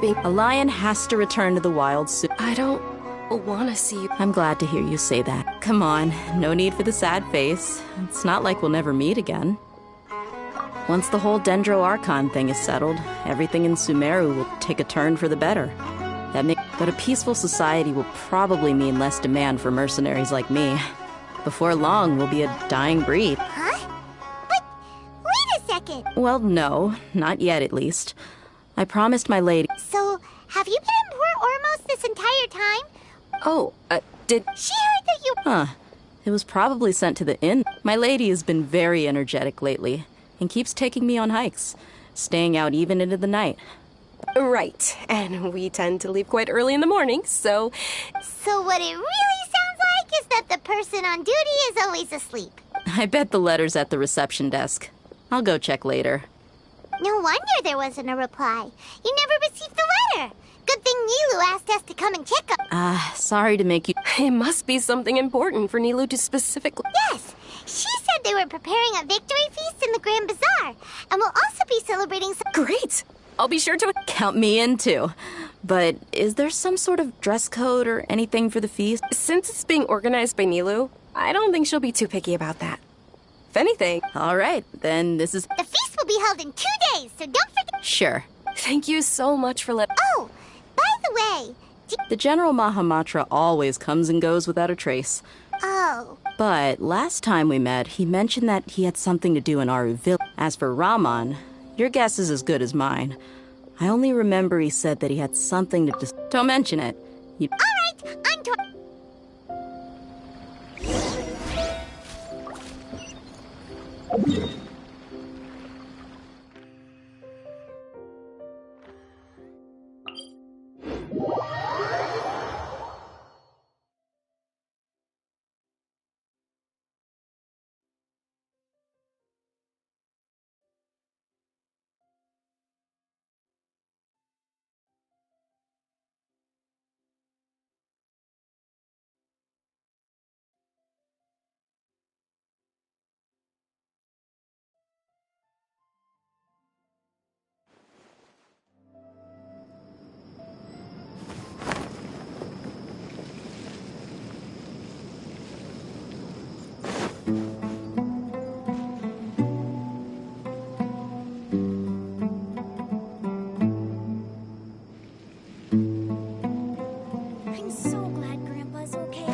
A lion has to return to the wild soon. I don't want to see you. I'm glad to hear you say that. Come on, no need for the sad face. It's not like we'll never meet again. Once the whole Dendro Archon thing is settled, everything in Sumeru will take a turn for the better. But a peaceful society will probably mean less demand for mercenaries like me. Before long, we'll be a dying breed. Huh? But wait a second. Well, no, not yet at least. I promised my lady. So, have you been in Port Ormos this entire time? Oh, did... She heard that you... Huh. It was probably sent to the inn. My lady has been very energetic lately and keeps taking me on hikes, staying out even into the night. Right, and we tend to leave quite early in the morning, so... So what it really sounds like is that the person on duty is always asleep. I bet the letter's at the reception desk. I'll go check later. No wonder there wasn't a reply. You never received the letter. Good thing Nilu asked us to come and check up. Sorry to make you... It must be something important for Nilu to specifically... Yes, she said they were preparing a victory feast in the Grand Bazaar, and will also be celebrating some... Great! I'll be sure to... Count me in, too. But is there some sort of dress code or anything for the feast? Since it's being organized by Nilu, I don't think she'll be too picky about that. If anything... All right, then this is... The feast will be held in 2 days, so don't forget... Sure. Thank you so much for letting... Oh, by the way... The General Mahamatra always comes and goes without a trace. Oh. But last time we met, he mentioned that he had something to do in Aru Village. As for Raman, your guess is as good as mine. I only remember he said that he had something to... Don't mention it. All right, I'm... I'm so glad Grandpa's okay.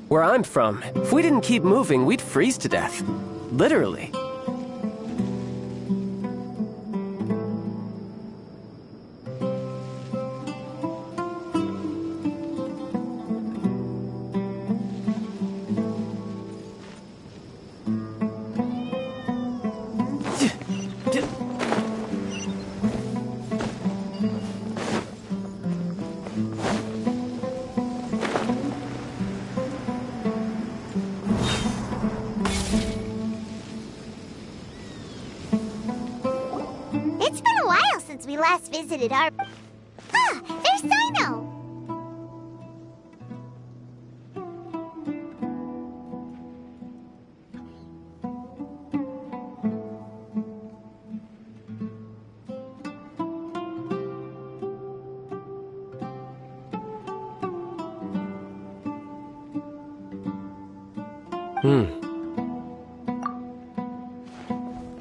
Where I'm from, if we didn't keep moving, we'd freeze to death. Literally. It's been a while since we last visited our... Ah, there's Sino!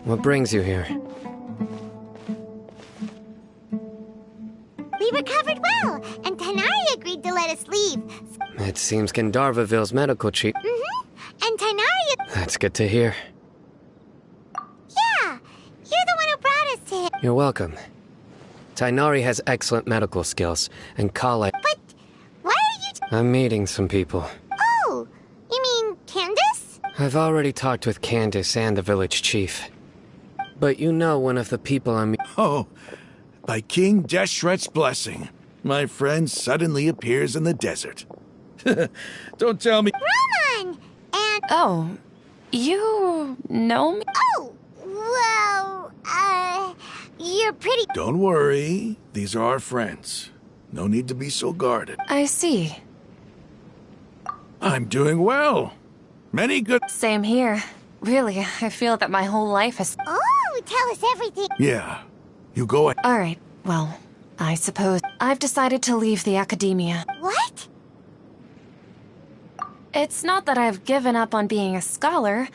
What brings you here? We recovered well, and Tainari agreed to let us leave. It seems Gandharvaville's medical chief. And Tainari... That's good to hear. Yeah, you're the one who brought us to him. You're welcome. Tainari has excellent medical skills, and Kale... But why are you... I'm meeting some people. Oh, you mean Candace? I've already talked with Candace and the village chief. But you know one of the people I'm... Oh, by King Deshret's blessing, my friend suddenly appears in the desert. Don't tell me... Roman! And... Oh, you know me? Oh, you're pretty... Don't worry. These are our friends. No need to be so guarded. I see. I'm doing well. Many good... Same here. Really, I feel that my whole life has... Oh, tell us everything. Yeah. You go ahead. Alright, well, I suppose I've decided to leave the academia. What? It's not that I've given up on being a scholar.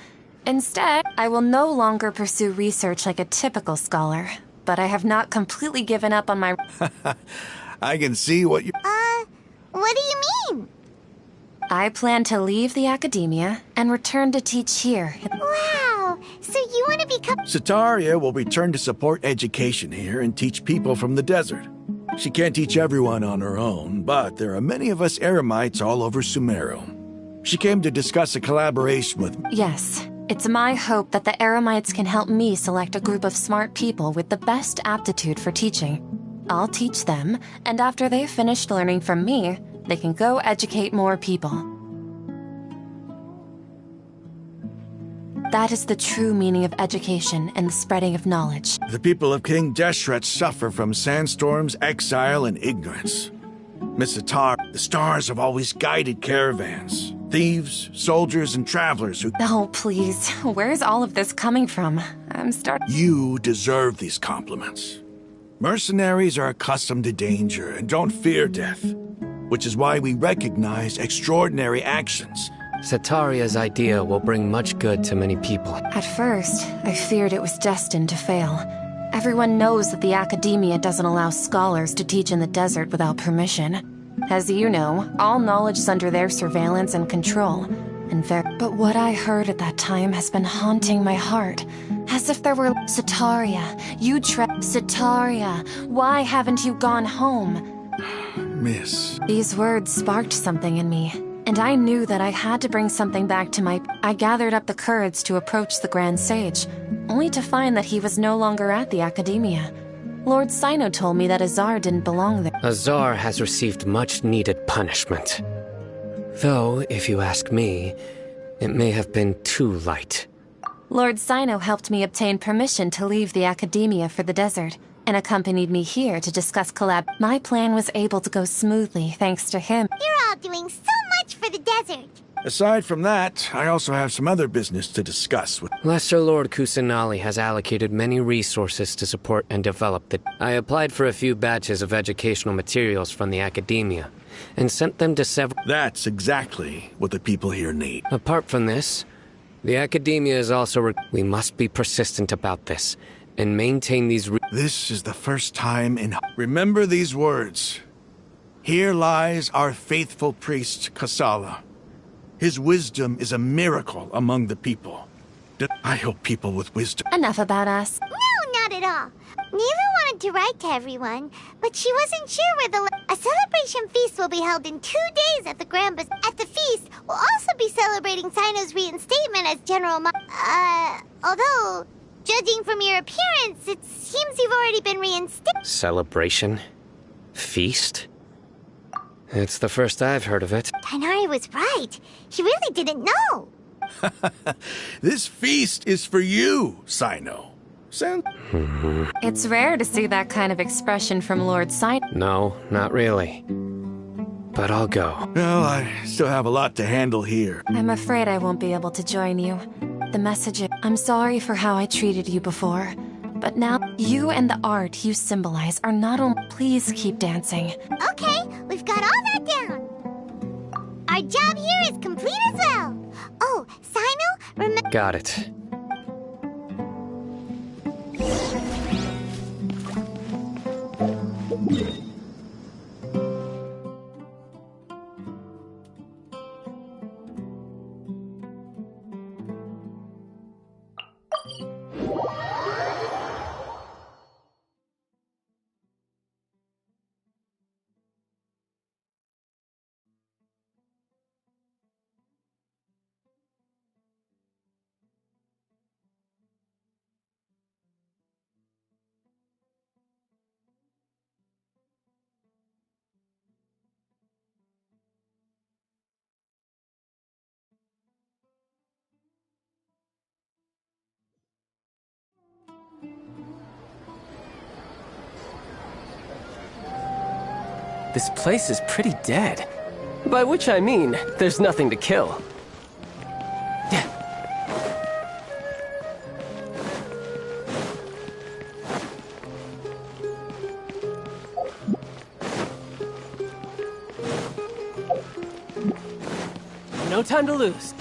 Instead, I will no longer pursue research like a typical scholar. But I have not completely given up on my... I can see what you... What do you mean? I plan to leave the academia and return to teach here. Wow, so you want to become... Sataria will return to support education here and teach people from the desert. She can't teach everyone on her own, but there are many of us Eremites all over Sumeru. She came to discuss a collaboration with... Yes, it's my hope that the Eremites can help me select a group of smart people with the best aptitude for teaching. I'll teach them, and after they've finished learning from me, they can go educate more people. That is the true meaning of education and the spreading of knowledge. The people of King Deshret suffer from sandstorms, exile, and ignorance. Miss Atar, the stars have always guided caravans, thieves, soldiers, and travelers who... Oh, please. Where's all of this coming from? I'm starting... You deserve these compliments. Mercenaries are accustomed to danger and don't fear death, which is why we recognize extraordinary actions. Sataria's idea will bring much good to many people. At first, I feared it was destined to fail. Everyone knows that the academia doesn't allow scholars to teach in the desert without permission. As you know, all knowledge is under their surveillance and control. But what I heard at that time has been haunting my heart. As if there were... Sataria, Sataria, why haven't you gone home? Miss... These words sparked something in me, and I knew that I had to bring something back to my... I gathered up the courage to approach the Grand Sage, only to find that he was no longer at the academia. Lord Sino told me that Azar didn't belong there. Azar has received much-needed punishment. Though, if you ask me, it may have been too light. Lord Sino helped me obtain permission to leave the academia for the desert, and accompanied me here to discuss collab. My plan was able to go smoothly thanks to him. You're all doing so much for the desert. Aside from that, I also have some other business to discuss with... Lesser Lord Kusanali has allocated many resources to support and develop the... I applied for a few batches of educational materials from the academia, and sent them to several... That's exactly what the people here need. Apart from this, the academia is also... We must be persistent about this, and maintain these... This is the first time in... Remember these words. Here lies our faithful priest, Kasala. His wisdom is a miracle among the people. I hope people with wisdom... Enough about us. No, not at all. Neva wanted to write to everyone, but she wasn't sure where the... A celebration feast will be held in 2 days at the Grand Bazaar. At the feast, we'll also be celebrating Sino's reinstatement as General although, judging from your appearance, it seems you've already been reinstated. Celebration? Feast? It's the first I've heard of it. Tainari was right. He really didn't know. This feast is for you, Sino. It's rare to see that kind of expression from Lord Sino. No, not really. But I'll go. Well, I still have a lot to handle here. I'm afraid I won't be able to join you. The message... I'm sorry for how I treated you before. But now, you and the art you symbolize are not only... Please keep dancing. Okay, we've got all that down. Our job here is complete as well. Oh, Sino, remember... Got it. This place is pretty dead. By which I mean, there's nothing to kill. No time to lose.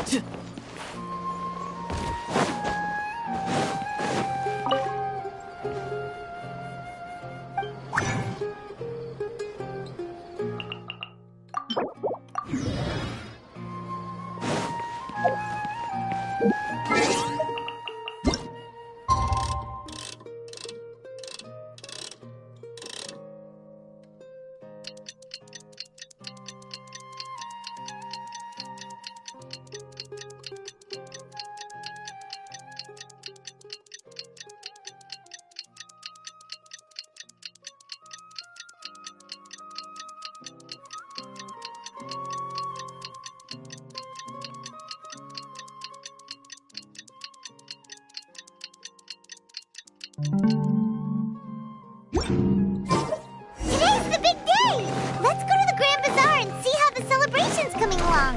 Today's the big day! Let's go to the Grand Bazaar and see how the celebration's coming along.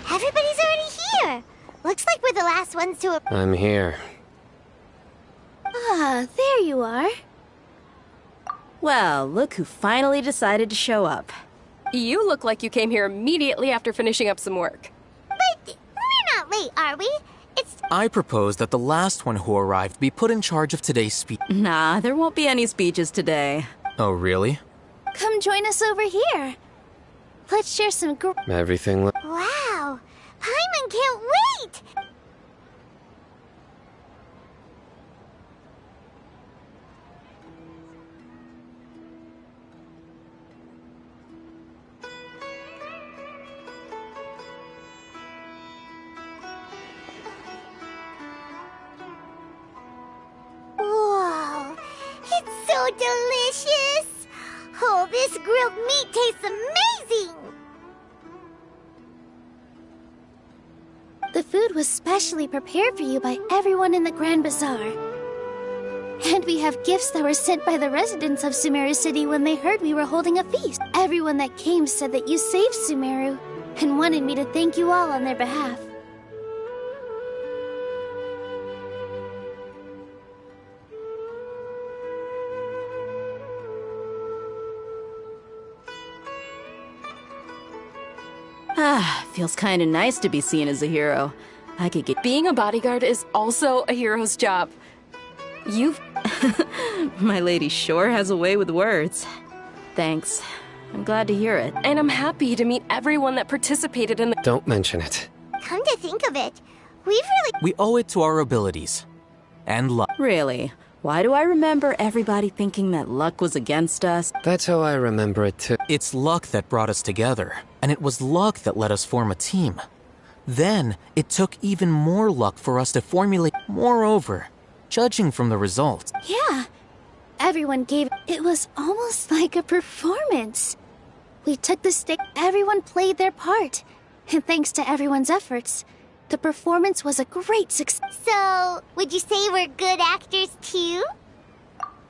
Everybody's already here! Looks like we're the last ones to... I'm here. Ah, there you are. Well, look who finally decided to show up. You look like you came here immediately after finishing up some work. But we're not late, are we? It's... I propose that the last one who arrived be put in charge of today's speech. Nah, there won't be any speeches today. Oh, really? Come join us over here. Let's share some Everything. Wow! Paimon can't wait! Whoa! It's so delicious! Oh, this grilled meat tastes amazing! The food was specially prepared for you by everyone in the Grand Bazaar. And we have gifts that were sent by the residents of Sumeru City when they heard we were holding a feast. Everyone that came said that you saved Sumeru and wanted me to thank you all on their behalf. Ah, feels kind of nice to be seen as a hero. I could get... Being a bodyguard is also a hero's job. You've... My lady sure has a way with words. Thanks. I'm glad to hear it. And I'm happy to meet everyone that participated in the... Don't mention it. Come to think of it, we've really... We owe it to our abilities. And luck. Really? Why do I remember everybody thinking that luck was against us? That's how I remember it too. It's luck that brought us together, and it was luck that let us form a team. Then, it took even more luck for us to formulate. Moreover, judging from the results... Yeah, everyone gave... It was almost like a performance. We took the stick, everyone played their part. And thanks to everyone's efforts, the performance was a great success. So, would you say we're good actors too?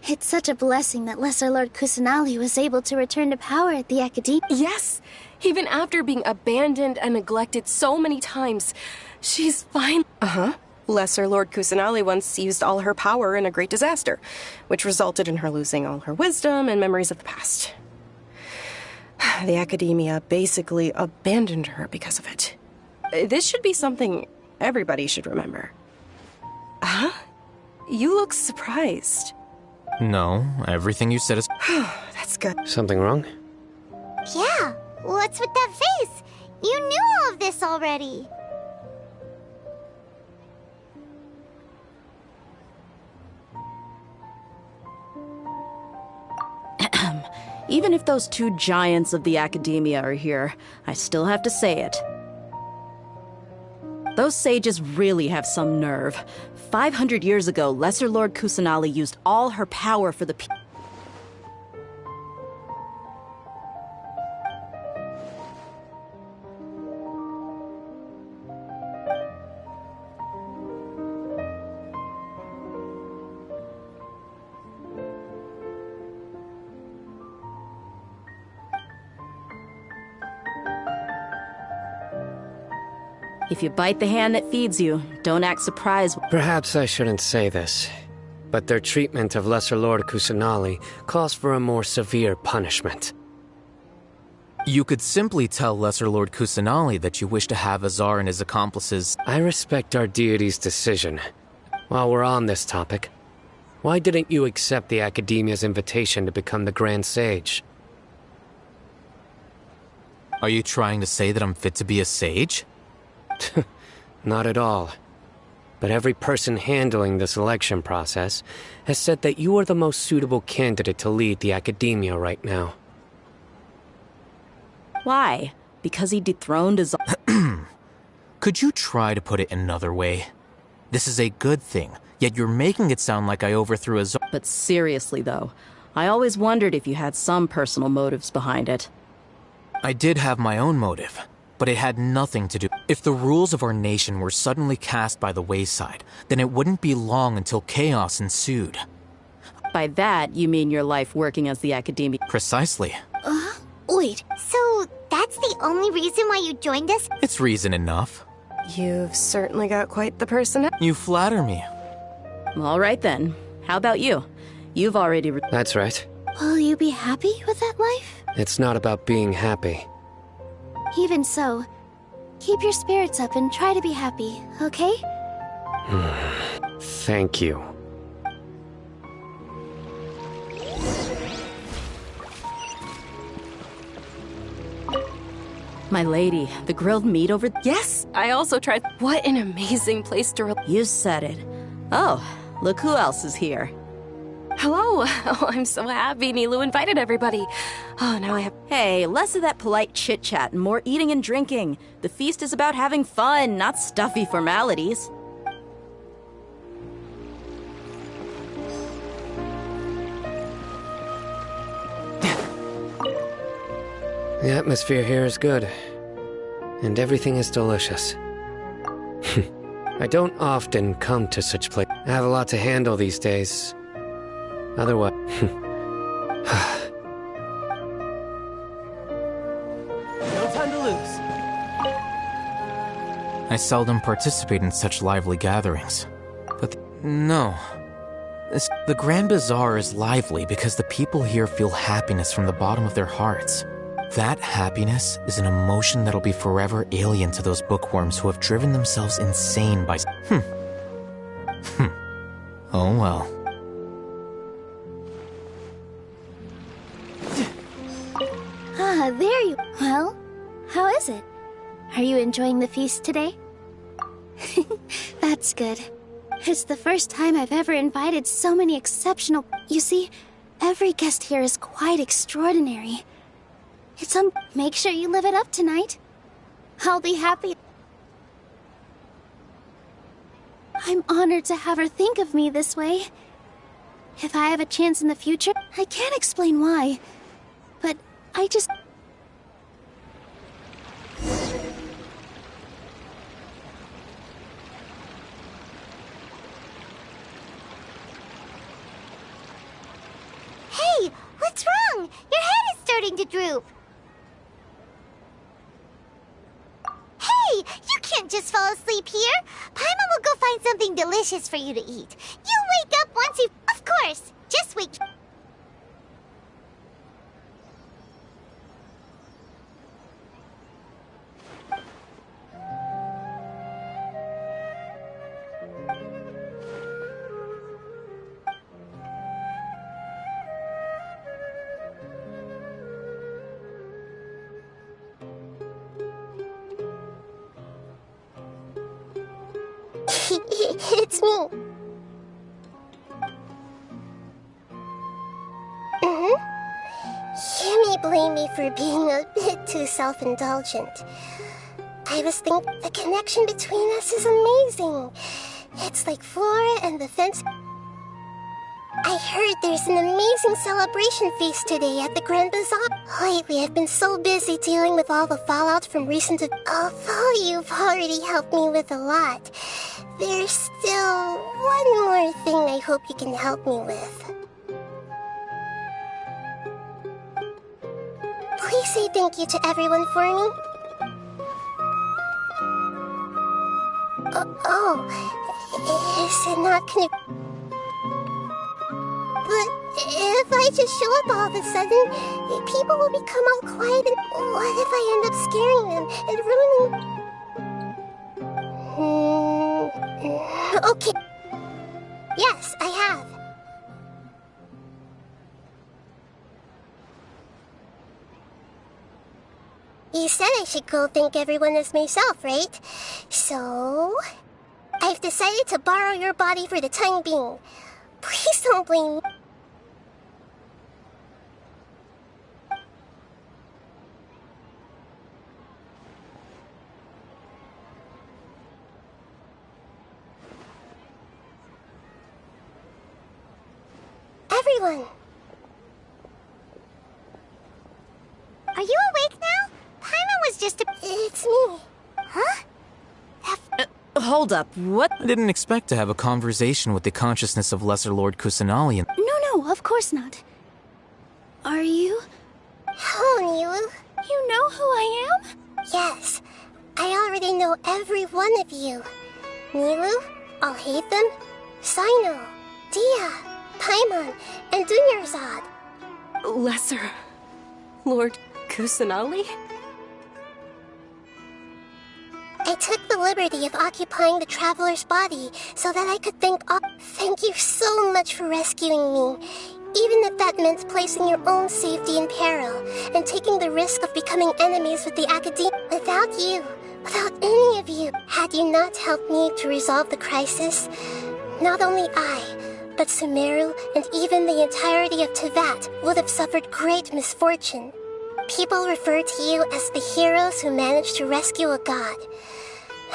It's such a blessing that Lesser Lord Kusanali was able to return to power at the Academia. Yes! Even after being abandoned and neglected so many times, she's fine. Lesser Lord Kusanali once used all her power in a great disaster, which resulted in her losing all her wisdom and memories of the past. The Academia basically abandoned her because of it. This should be something everybody should remember. Huh? You look surprised. No, everything you said is... That's good. Something wrong? Yeah, what's with that face? You knew all of this already. Even if those two giants of the Academia are here, I still have to say it. Those sages really have some nerve. 500 years ago, Lesser Lord Kusanali used all her power for the If you bite the hand that feeds you, don't act surprised. Perhaps I shouldn't say this, but their treatment of Lesser Lord Kusanali calls for a more severe punishment. You could simply tell Lesser Lord Kusanali that you wish to have Azar and his accomplices. I respect our deity's decision. While we're on this topic, why didn't you accept the Academia's invitation to become the Grand Sage? Are you trying to say that I'm fit to be a sage? Not at all. But every person handling the selection process has said that you are the most suitable candidate to lead the Academia right now. Why? Because he dethroned his... Could you try to put it another way? This is a good thing, yet you're making it sound like I overthrew Azar. But seriously, though, I always wondered if you had some personal motives behind it. I did have my own motive, but it had nothing to do. If the rules of our nation were suddenly cast by the wayside, then it wouldn't be long until chaos ensued. By that, you mean your life working as the Academia? Precisely. Wait. So, that's the only reason why you joined us? It's reason enough. You've certainly got quite the personality. You flatter me. All right then. How about you? You've already... That's right. Will you be happy with that life? It's not about being happy. Even so, keep your spirits up and try to be happy, okay? Thank you. My lady, the grilled meat over... Yes, I also tried. What an amazing place to... You said it. Oh, look who else is here. Hello. Oh, I'm so happy Nilu invited everybody. Oh, now I have... Hey, less of that polite chit-chat and more eating and drinking. The feast is about having fun, not stuffy formalities. The atmosphere here is good, and everything is delicious. I don't often come to such places. I have a lot to handle these days. Otherwise... No time to lose. I seldom participate in such lively gatherings. But no. The Grand Bazaar is lively because the people here feel happiness from the bottom of their hearts. That happiness is an emotion that'll be forever alien to those bookworms who have driven themselves insane by... Oh well. Ah, there you... Well, how is it? Are you enjoying the feast today? That's good. It's the first time I've ever invited so many exceptional... You see, every guest here is quite extraordinary. It's Make sure you live it up tonight. I'll be happy. I'm honored to have her think of me this way. If I have a chance in the future, I can't explain why, but I just... Hey, what's wrong? Your head is starting to droop. Hey, you can't just fall asleep here. Paimon will go find something delicious for you to eat. You wake up once you... Of course, just wake... It's me. You may blame me for being a bit too self-indulgent. I was thinking the connection between us is amazing. It's like Flora and the fence. I heard there's an amazing celebration feast today at the Grand Bazaar. Lately, I've been so busy dealing with all the fallout from recent... Although you've already helped me with a lot, there's still one more thing I hope you can help me with. Please say thank you to everyone for me. Is it not gonna... But if I just show up all of a sudden, people will become all quiet, and what if I end up scaring them and ruining... Okay. Yes, I have. You said I should go thank everyone as myself, right? So... I've decided to borrow your body for the time being. Please don't blame me. Everyone! Are you awake now? Paimon was just a... It's me. Huh? Hold up, what? I didn't expect to have a conversation with the consciousness of Lesser Lord Kusanali and... No, of course not. Are you? Hello, Nilu. You know who I am? Yes. I already know every one of you. Nilu, Alhaitham, Sino, Dia, Paimon, and Dunyarzad. Lesser Lord Kusanali? I took the liberty of occupying the traveler's body so that I could thank all... Thank you so much for rescuing me, even if that meant placing your own safety in peril and taking the risk of becoming enemies with the Academia. Without you, without any of you, had you not helped me to resolve the crisis, not only I, but Sumeru and even the entirety of Teyvat would have suffered great misfortune. People refer to you as the heroes who managed to rescue a god.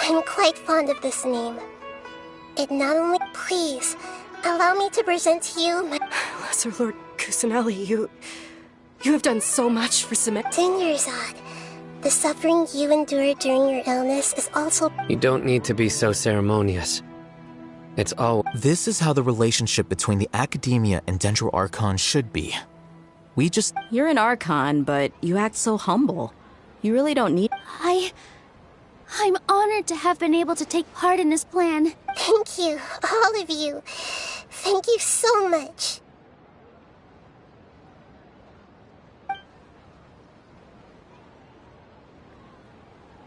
I'm quite fond of this name. It not only... Please, allow me to present to you my... Lesser Lord Kusanali, you have done so much for Sumeru. Dunyarzad, the suffering you endured during your illness is also... You don't need to be so ceremonious. It's all... This is how the relationship between the Academia and Dendro Archon should be. We just... You're an Archon, but you act so humble. You really don't need... I'm honored to have been able to take part in this plan. Thank you, all of you. Thank you so much.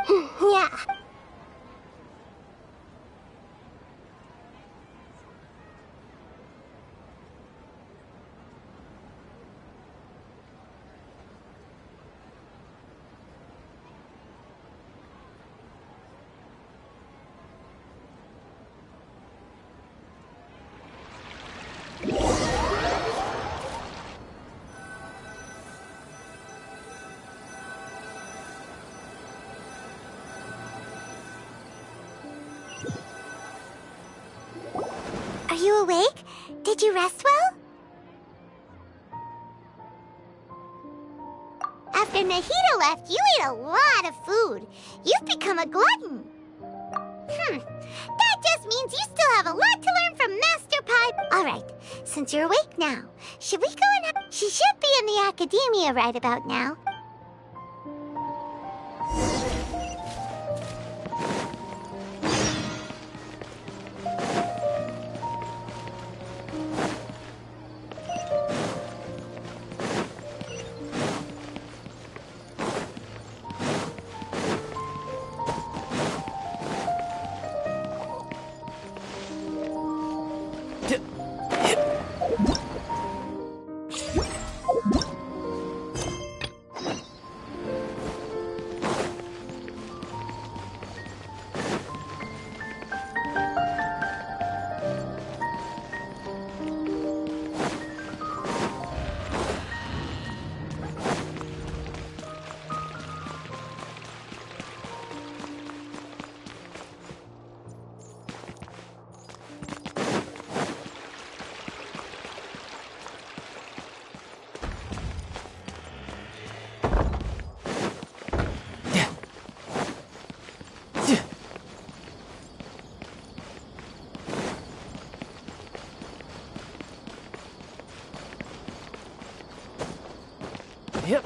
Yeah. Are you awake? Did you rest well? After Nahida left, you ate a lot of food. You've become a glutton. That just means you still have a lot to learn from Master Pipe. All right, since you're awake now, should we go and... She should be in the Academia right about now. Yep.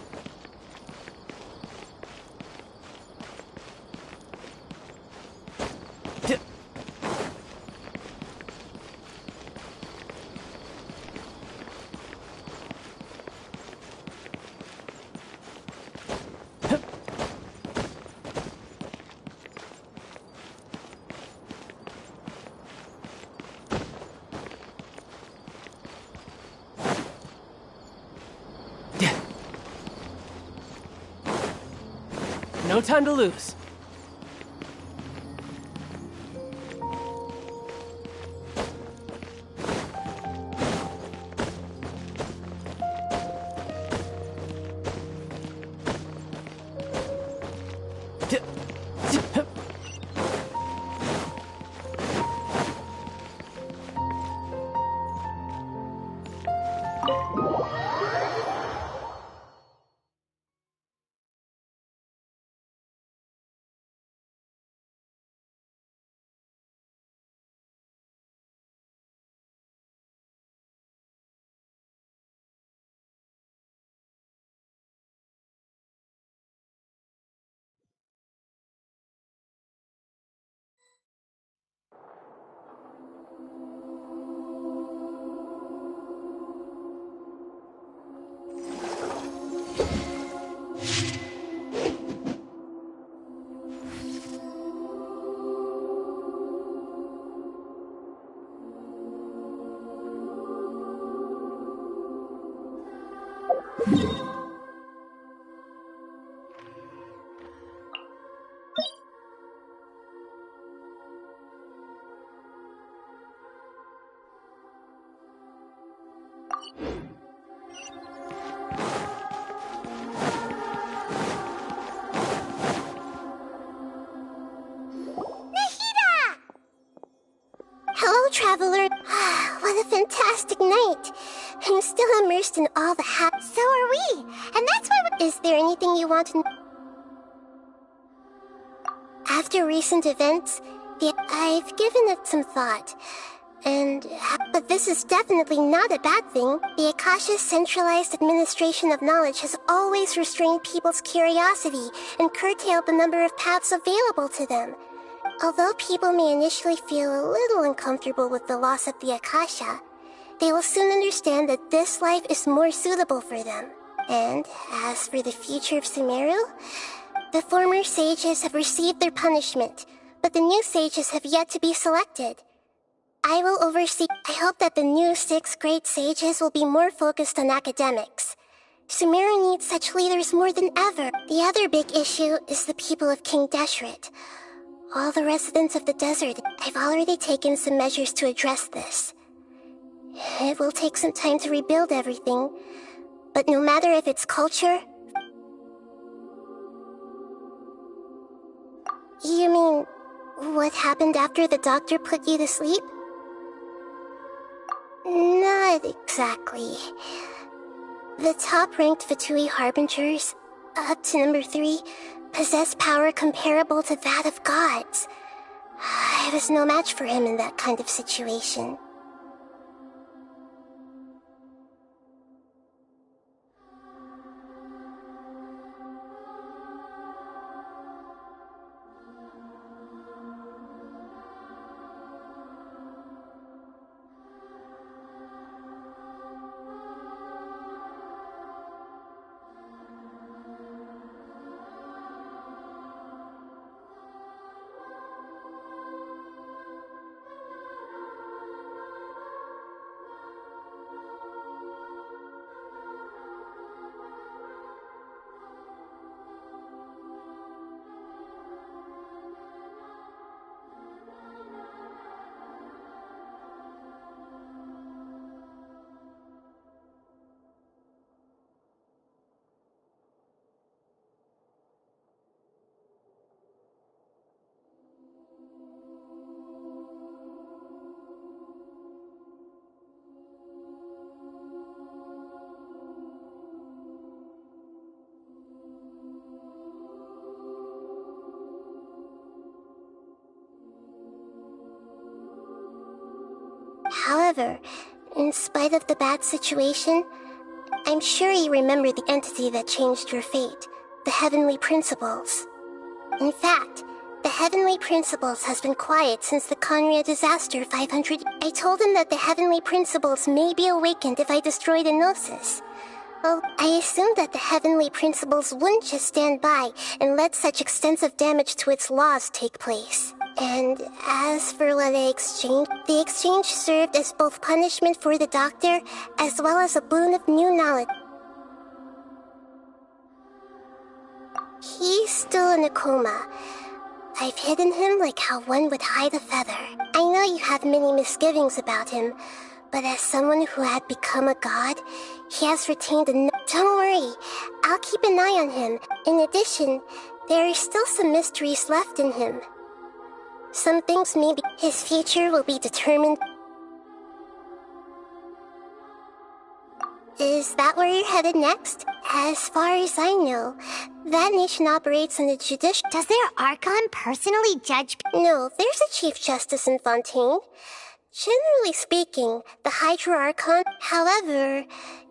No time to lose. Hello, traveler. What a fantastic night. I'm still immersed in all the So are we. And that's why Is there anything you want to know? After recent events, I've given it some thought. But this is definitely not a bad thing. The Akasha's centralized administration of knowledge has always restrained people's curiosity and curtailed the number of paths available to them. Although people may initially feel a little uncomfortable with the loss of the Akasha, they will soon understand that this life is more suitable for them. And as for the future of Sumeru, the former sages have received their punishment, but the new sages have yet to be selected. I will oversee. I hope that the new 6 great sages will be more focused on academics. Sumeru needs such leaders more than ever. The other big issue is the people of King Deshret. All the residents of the desert. I've already taken some measures to address this. It will take some time to rebuild everything, but no matter if it's culture... You mean, what happened after the doctor put you to sleep? Not exactly. The top-ranked Fatui Harbingers, up to number 3, possess power comparable to that of gods. I was no match for him in that kind of situation. However, in spite of the bad situation, I'm sure you remember the entity that changed your fate, the Heavenly Principles. In fact, the Heavenly Principles has been quiet since the Conria disaster 500. I told him that the Heavenly Principles may be awakened if I destroy the Gnosis. Well, I assumed that the Heavenly Principles wouldn't just stand by and let such extensive damage to its laws take place. And as for what I exchanged, the exchange served as both punishment for the doctor, as well as a boon of new knowledge. He's still in a coma. I've hidden him like how one would hide a feather. I know you have many misgivings about him, but as someone who had become a god, he has retained a... Don't worry, I'll keep an eye on him. In addition, there are still some mysteries left in him. Some things maybe his future will be determined. Is that where you're headed next? As far as I know, that nation operates on the judicial... Does their Archon personally judge? No, there's a Chief Justice in Fontaine. Generally speaking, the Hydra Archon... However,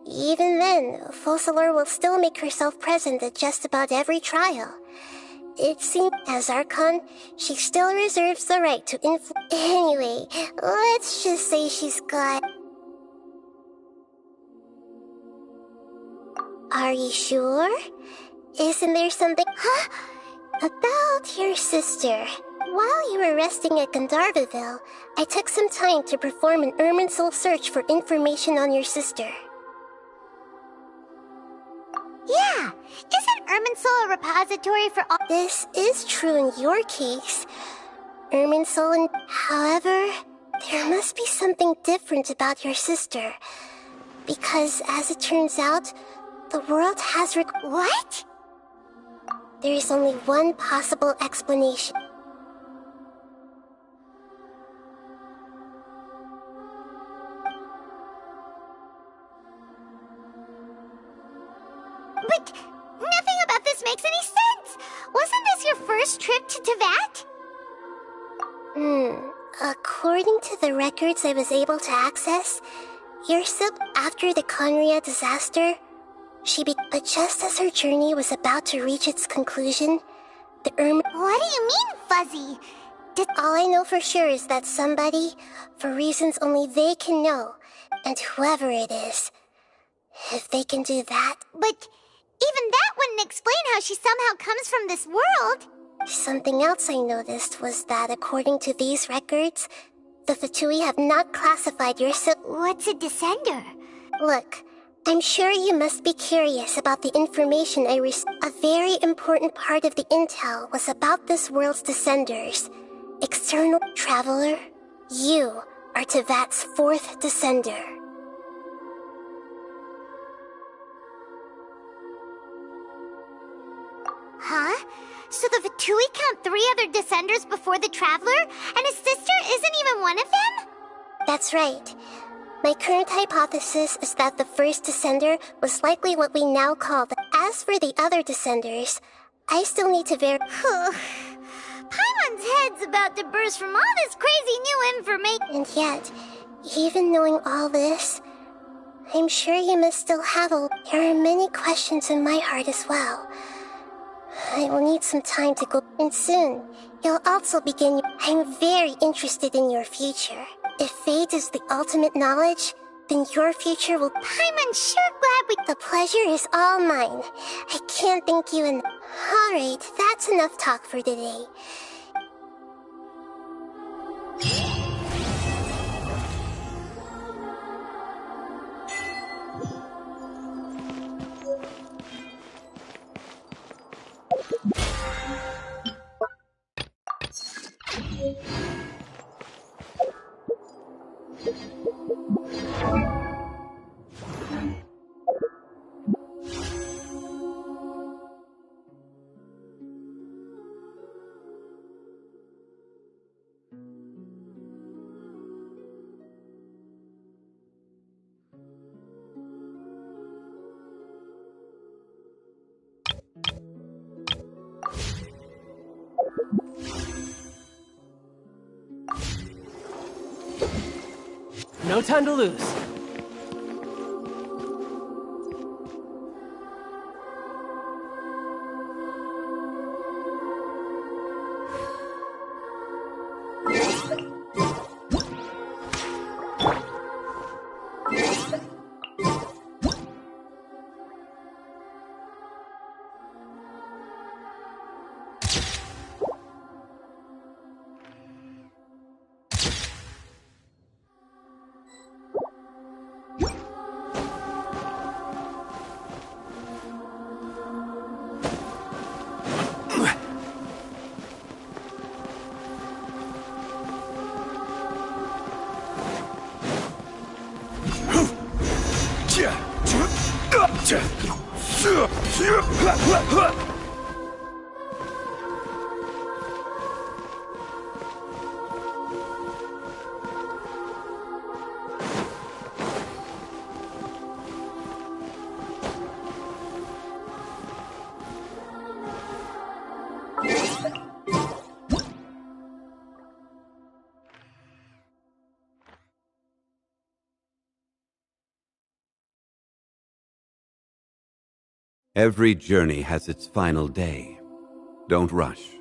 even then, Focalor will still make herself present at just about every trial. It seems, as Archon, she still reserves the right to Anyway, let's just say she's got... Are you sure? Isn't there something... Huh? About your sister. While you were resting at Gandharvaville, I took some time to perform an Irminsul search for information on your sister. Yeah! Isn't Irminsul a repository for all... This is true in your case. Irminsul and... However, there must be something different about your sister. Because, as it turns out, the world has What? There is only one possible explanation. But nothing about this makes any sense! Wasn't this your first trip to Teyvat? According to the records I was able to access, your sib after the Conria disaster, but just as her journey was about to reach its conclusion, the What do you mean, Fuzzy? All I know for sure is that somebody, for reasons only they can know, and whoever it is, if they can do that... But even that wouldn't explain how she somehow comes from this world. Something else I noticed was that according to these records, the Fatui have not classified your What's a descender? Look, I'm sure you must be curious about the information I received. A very important part of the intel was about this world's descenders. External traveler, you are Teyvat's fourth descender. Huh? So the Fatui count 3 other descenders before the Traveler, and his sister isn't even one of them? That's right. My current hypothesis is that the first descender was likely what we now call the... As for the other descenders, I still need to Paimon's head's about to burst from all this crazy new information. And yet, even knowing all this, I'm sure you must still have There are many questions in my heart as well. I will need some time to go, and soon, you'll also begin. I'm very interested in your future. If fate is the ultimate knowledge, then your future will... Paimon's sure glad we... The pleasure is all mine. I can't thank you enough. Alright, that's enough talk for today. No time to lose. Every journey has its final day. Don't rush.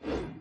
Huh?